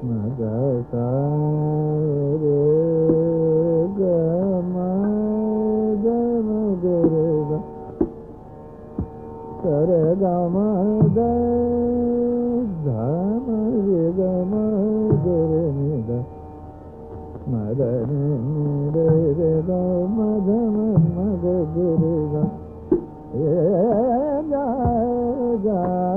Magare re ga ma da dha ma re ga ma ga re ni da ma da ni re re ga ma da ma ga ga re ga ga ga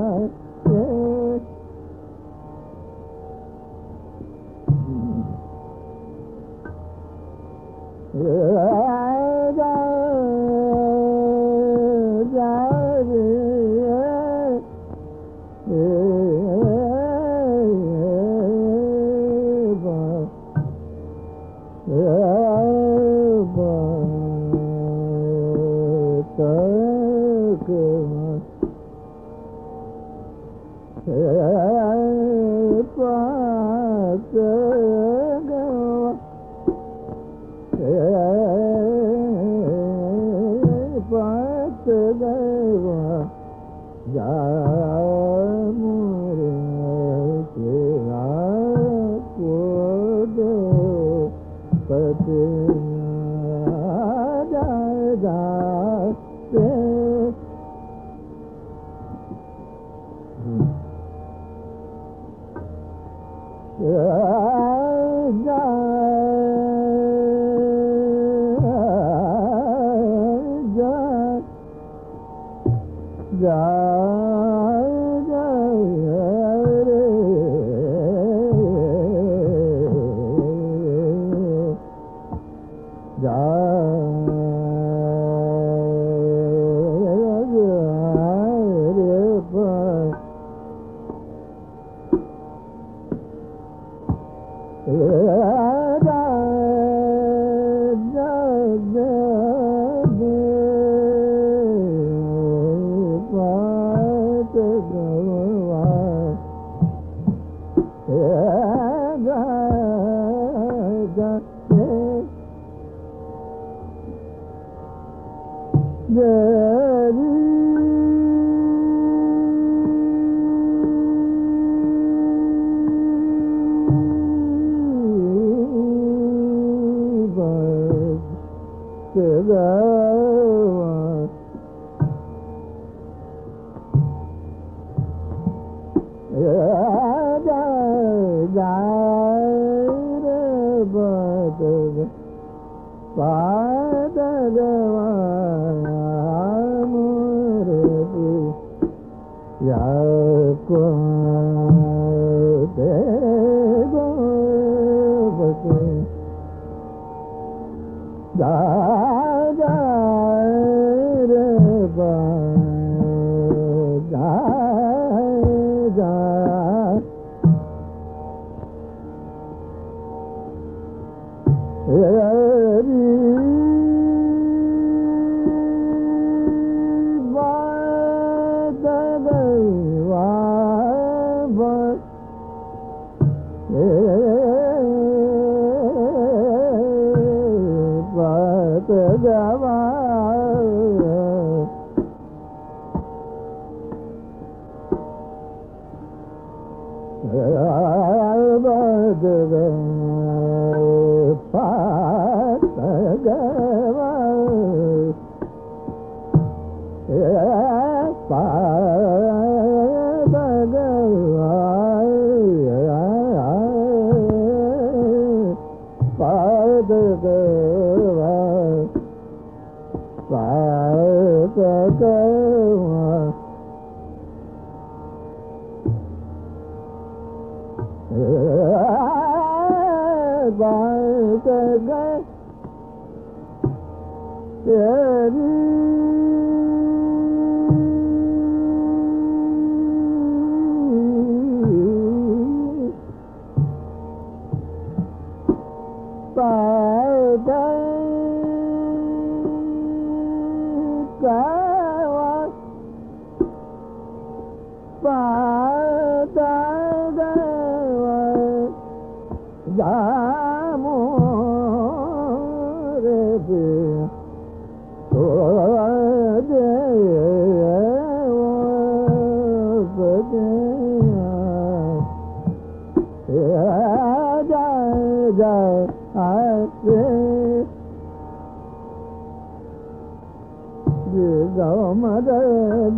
go ma da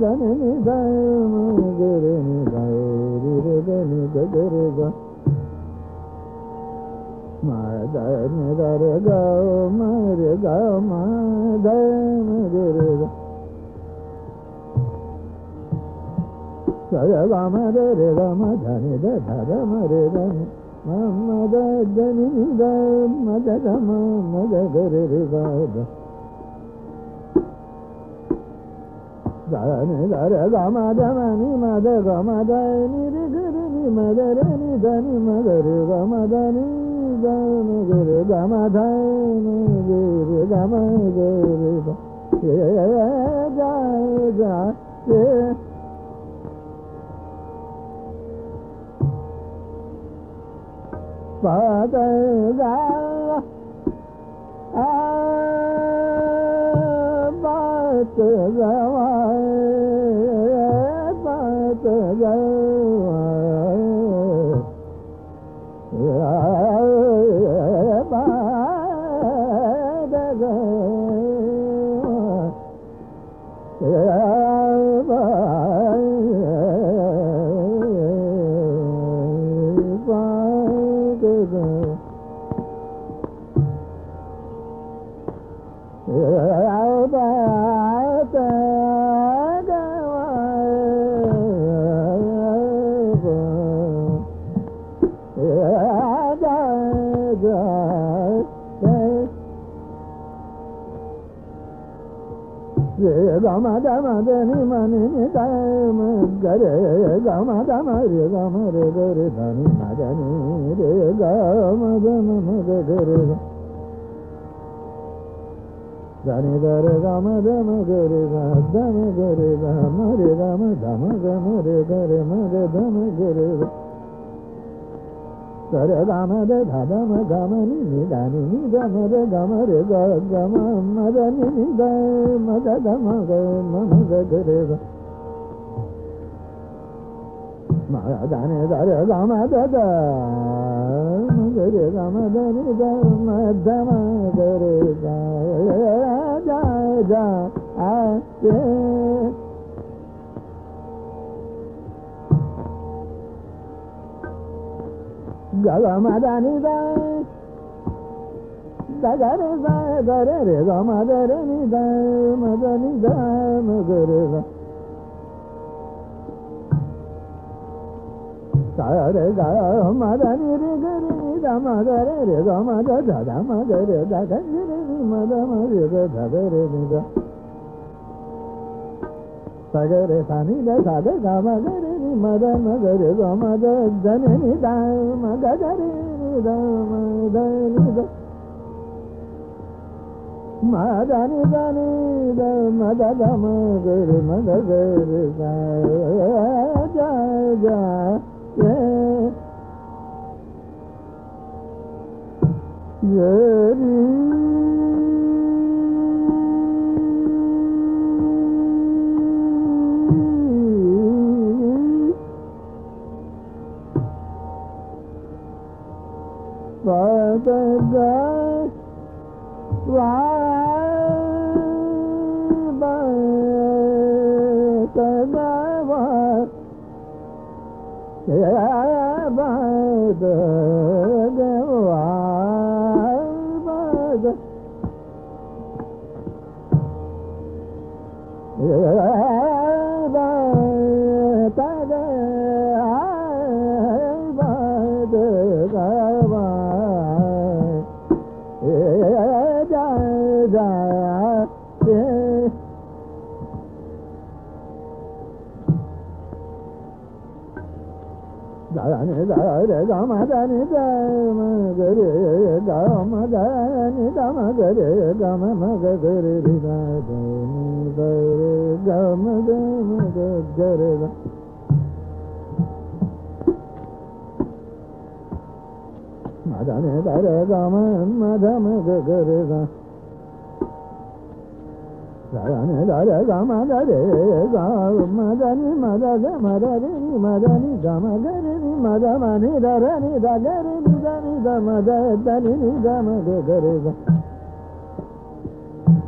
da ni ni da ma ga re ni da ri re ga ni ga ga re ga ma da ni da re ga ma re ga ma da ma ga re ga sa ga ma da re ga ma da ni da ma re ga ni ma ma da da ni da ma da ga ma ga ga re re ga da da ni da re ga ma da ma ni ma da ga ma da ni re ga re ni ma da re ni da ni ma ga re ga ma da ni da ma ga re ga ma da ma ga re ga ma ga re ga ye da da ye pa da ga a ba ta ga wa ba ta ga wa ba da ga ga ma da ma da ni ma ni ni da ma ga re ga ma da ma re ga ma re ga re da ni ma da ni re ga ma da ma ma ga ga re ga da ni da re ga ma da ma ga re ga da ma ga re ga ma re ga ma da ma ga ma re ga re ma ga da ma ga re ga da re ga ma da da ma ga ma ni ni da ni da ma da ga ma re ga ga ma da ni da ma da da ma ga ma ga ga re ga ma da ni da re ga ma da da ma ga re ga ma da ni da ma da ma ga re ga da da a ye ga ga ma da ni da da ga re ga ma da re ni da ma da ni da ma ga re ga sa re ga ma da ni re ga re ni da ma ga re ga ma da da ma ga re da ga re ni ma da ma re ga da ga re ni da sa ga re sa ni da sa ga ga ma ga re ni ma da ma ga re ga ma da da ni da ma ga ga re ni da ma da ni da ma da ni da ma da da ma ga re ma da ga re ga ja ja ye ye ri ba da ga wa ba da ga wa ya ba da ga wa ba da ya ba da ga ba da ga wa da da da ni da re ga ma da ni da ma ga re ga ma da ni da ma ga re ga ma ga ga re ri da da ni da re ga ma da ma ga ga re ga ma da ni da re ga ma da ma ga ga re ga da ni da re ga ma da re ga ma da ni ma da ga ma da re ni ma da ni ga ma ga re ni ma da ma ni da re ni da ga re ni da ma da da ni da ma ga ga re ga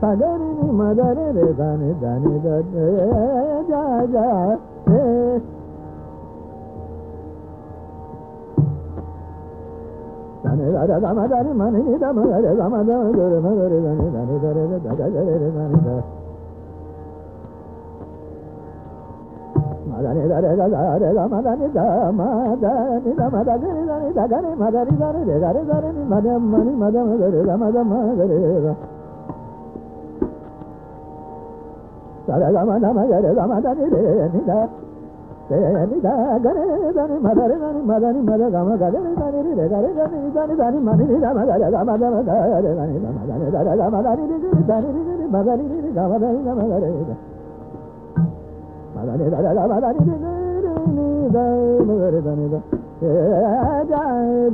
sagari ni madare re dani dani da ja ja dani da da ma dani mani ni da ma re da ma da re ma re dani dani da re da da re dani da ma dani da re da re da ma dani da ma dani da ma da re dani da ga re ma da re da re ga re da re ni ma da mani ma da ma re da ma da ma re da da da ma da ma re da ma da ni re ni da ni da ga re da ni ma da re da ni ma da ni ma da ga ma ga re da ni re ga re da ni da ni da ni ma ni da ma ga re ga ma da ma da re da ni da ma da ni da ga ma da ni re da ni re ma da ni re ga ma da ni da ma ga re da ma da ni da ga ma da ni re ni da ma ga re da ni da ja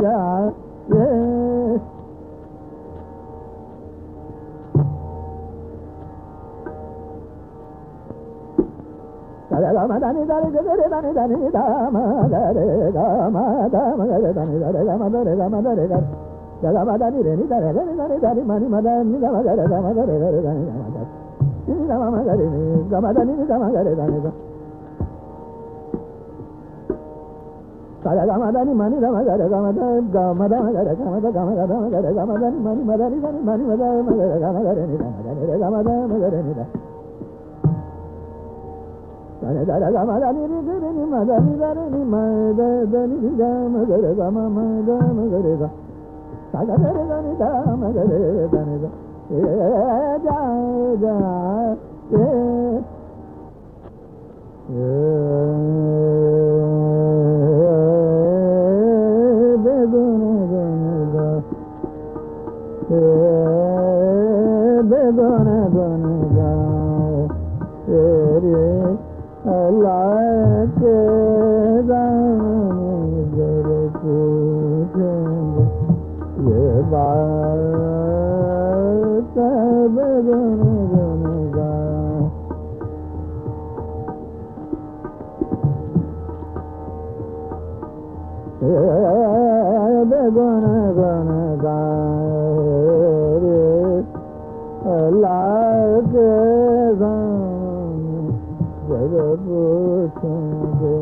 ja ye da ma da ni da re ga re da ni da ni da ma da re ga ma da ma ga re da ni da re ga ma da re ga ma da re ga da ma da ni re ni da re ga ni da ni da ni ma ni ma da ni da ma ga re da ma ga re ga re da ni da ma da ni da ma ga re ni ga ma da ni da ma ga re da ni da da ga ma da ni ma ni da ma ga re ga ma da ga ma da ma ga re ga ma da ga ma da ma ga re ga ma da ni ma ni ma da ni da ni ma ni ma da ma ga re ga ma ga re ni da ma da ni re ga ma da ma ga re ni da da da da ma da ni re ga re ni ma da ni da re ni ma da da ni da ma ga re ga ma ma da ma ga re ga da ga re da ni da ma ga re da ni da ja ja be gona gona be gona gona re Allah ke daman jare puchenge ye baat be gona gona be gona gona re Allah ke daman jare puchenge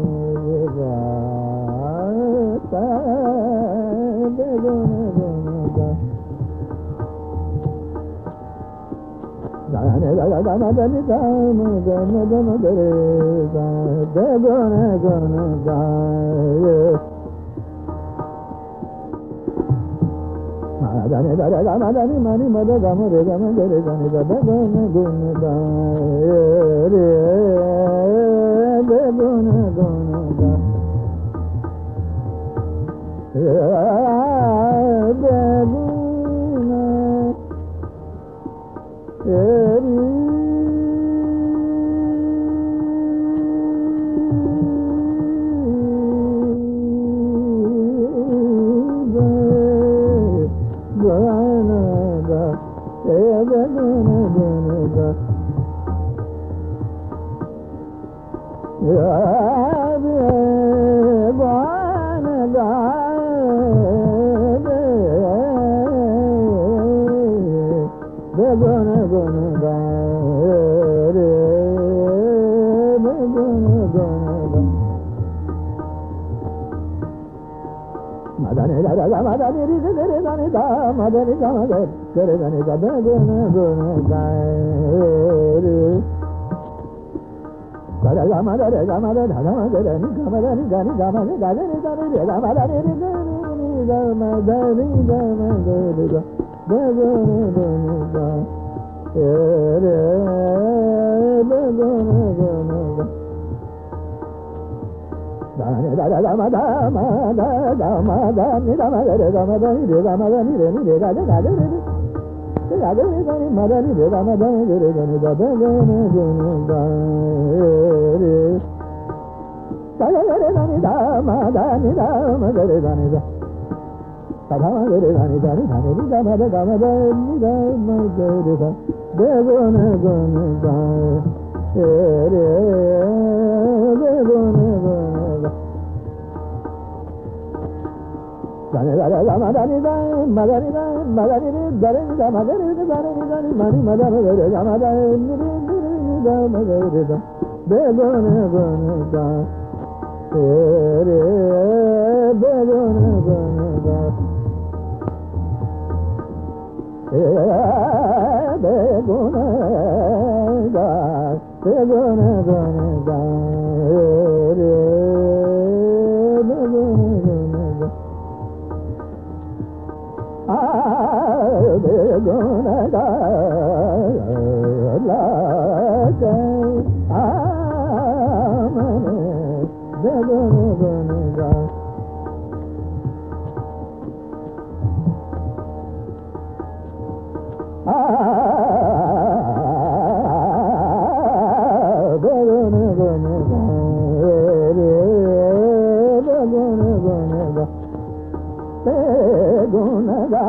ye baat be gona gona da ne da da ma da ni da ma da ma da ma da re da be gona gona da ma da ne da da ma da ni ma ni ma da ga ma re ga ma ga re da ni da be gona gona da re be gona gona da be gona Dani dani dama dani dani madani dani madani dani dani madani dani dani mani madani dani dama dani dama dani dama begone gone da re begone gone da begone da begone gone da re begone gone da begone da la ke amane begone gone da begone gone da re begone gone da begone da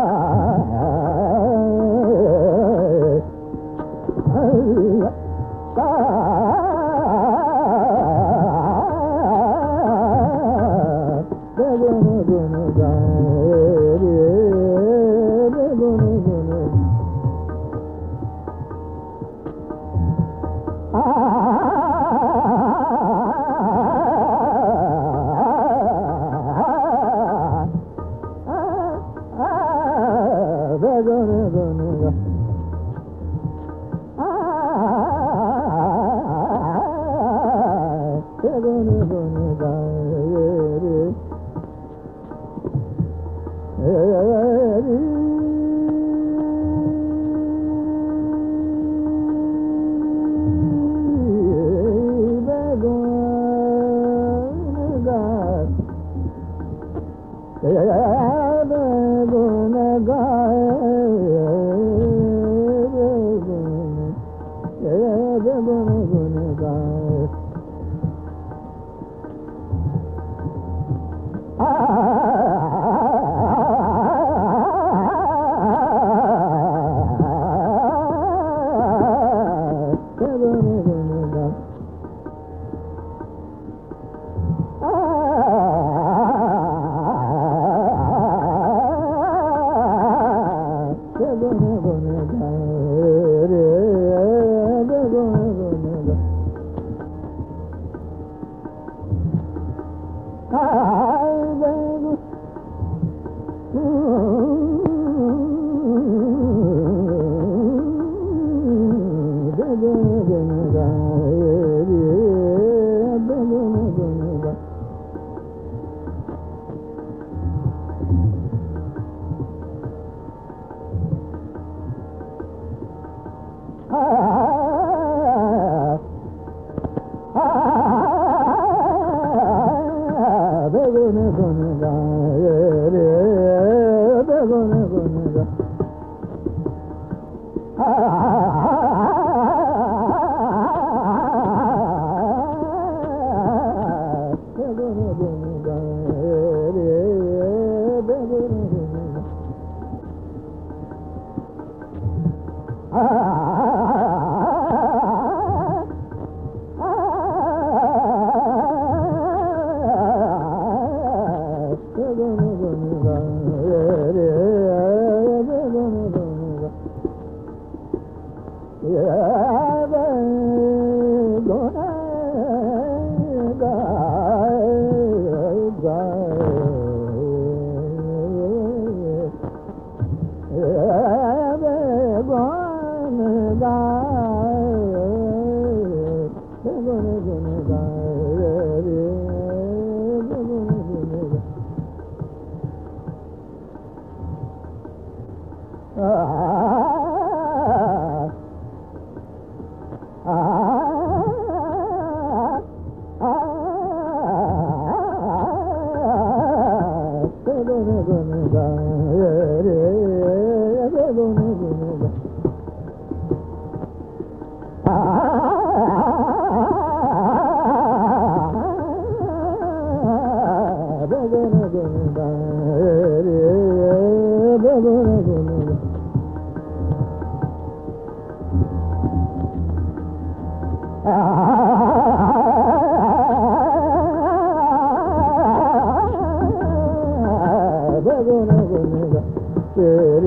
Guna